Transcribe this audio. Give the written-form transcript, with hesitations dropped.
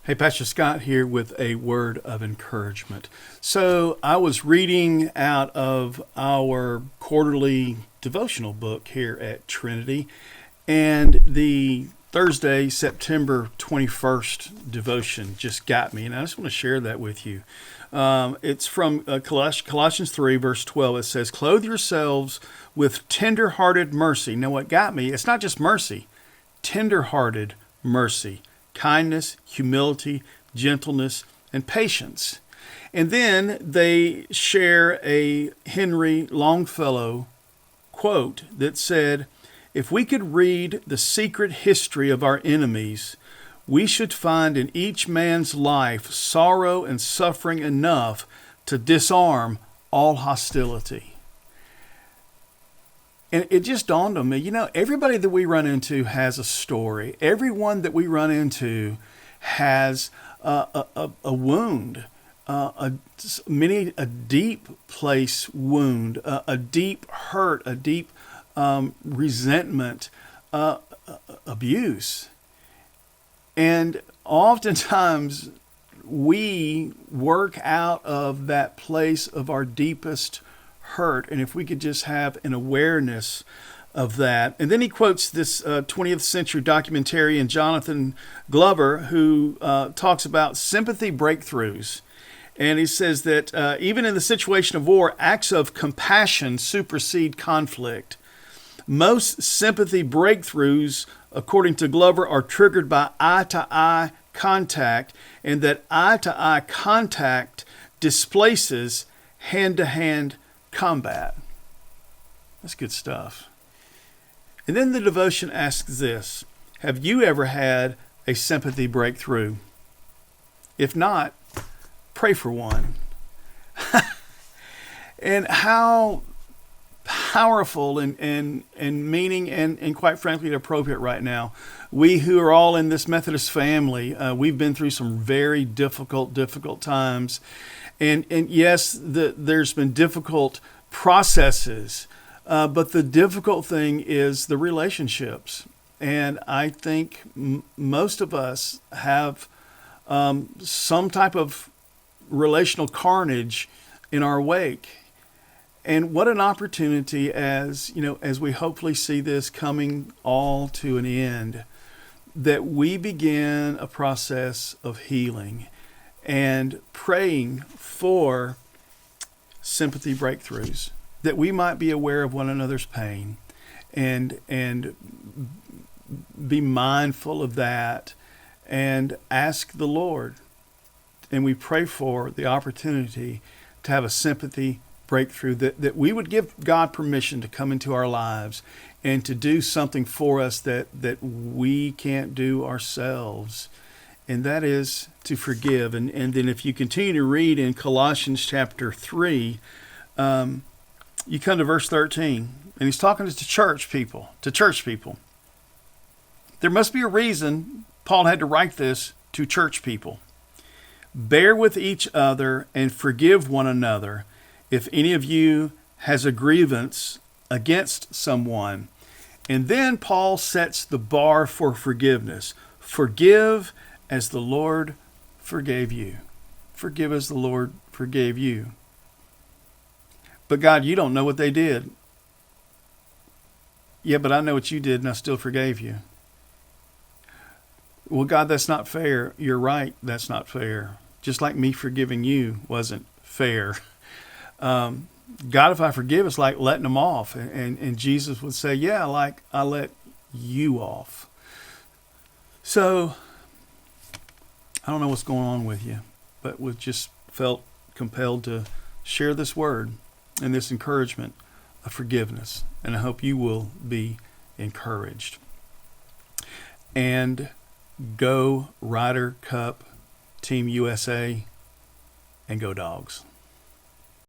Hey, Pastor Scott here with a word of encouragement. So I was reading out of our quarterly devotional book here at Trinity, and the Thursday, September 21st devotion just got me, and I just want to share that with you. It's from Colossians 3, verse 12. It says, "Clothe yourselves with tender-hearted mercy." Now, what got me, it's not just mercy, tender-hearted mercy, kindness, humility, gentleness, and patience. And then they share a Henry Longfellow quote that said, "If we could read the secret history of our enemies, we should find in each man's life sorrow and suffering enough to disarm all hostility." And it just dawned on me, everybody that we run into has a story. Everyone that we run into has a wound, a deep place wound, a deep hurt, a deep resentment, abuse. And oftentimes we work out of that place of our deepest hurt. And if we could just have an awareness of that. And then he quotes this 20th century documentarian Jonathan Glover, who talks about sympathy breakthroughs. And he says that even in the situation of war, acts of compassion supersede conflict. Most sympathy breakthroughs, according to Glover, are triggered by eye-to-eye contact, and that eye-to-eye contact displaces hand-to-hand combat. That's good stuff. And then the devotion asks this: have you ever had a sympathy breakthrough? If not, pray for one. And how powerful and meaning and quite frankly appropriate right now. We who are all in this Methodist family, we've been through some very difficult times. And yes, there's been difficult processes, but the difficult thing is the relationships. And I think most of us have some type of relational carnage in our wake. And what an opportunity as we hopefully see this coming all to an end, that we begin a process of healing and praying for sympathy breakthroughs, that we might be aware of one another's pain and be mindful of that and ask the Lord. And we pray for the opportunity to have a sympathy breakthrough, that we would give God permission to come into our lives and to do something for us that we can't do ourselves. And that is to forgive. And then if you continue to read in Colossians chapter 3, you come to verse 13, and he's talking to church people. There must be a reason Paul had to write this to church people. "Bear with each other and forgive one another if any of you has a grievance against someone." And then Paul sets the bar for forgiveness. Forgive as the Lord forgave you. Forgive as the Lord forgave you. "But God, you don't know what they did." "Yeah, but I know what you did and I still forgave you." "Well, God, that's not fair." "You're right, that's not fair. Just like me forgiving you wasn't fair." God, if I forgive, it's like letting them off. And Jesus would say, yeah, like I let you off. So I don't know what's going on with you, but we just felt compelled to share this word and this encouragement of forgiveness. And I hope you will be encouraged. And go Ryder Cup, Team USA, and go Dogs.